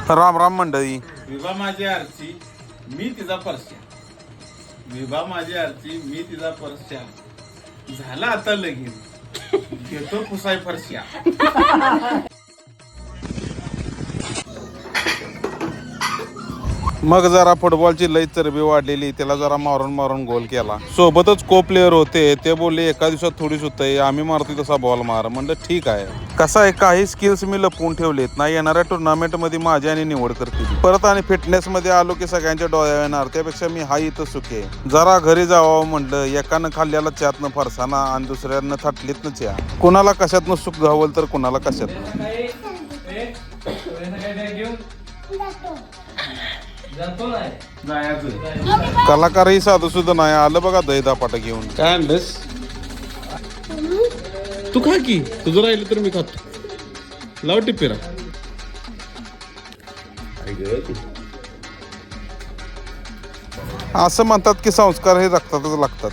राम राम मंडळी. विभा माझी आरची मी तिचा परश्या. विभा माझी आरची मी तिचा परश्या. झाला आता लगीन घेतो पुसाय फरश्या. मग जरा फुटबॉलची लई चरबी वाढलेली, त्याला जरा मारून मारून गोल केला. सोबतच को प्लेअर होते, ते बोलले एका दिवसात थोडीच होतंय, आम्ही मारतोय तसा बॉल मार. म्हणलं ठीक आहे. कसं आहे, काही स्किल्स मी लपवून ठेवलेत ना, येणाऱ्या टुर्नामेंट मध्ये माझी आणि निवड करतील. परत आणि फिटनेस मध्ये आलो की सगळ्यांच्या डोळ्या येणार, त्यापेक्षा मी हा इथं सुखे. जरा घरी जावं म्हणलं, एकानं खाल्ल्याला चहातनं फरसाना आणि दुसऱ्यानं थाटलीतनं चहा. कुणाला कशातनं सुख घावल तर कुणाला कशातनं. कलाकारही साधं सुद्धा नाही. आलं बघा दही दापाटा घेऊन. काय आणलंस तू? खा की, तुझं राहिलं तर मी खातो. लाव टिपेरा. असं म्हणतात की संस्कार हे रक्तातच लागतात.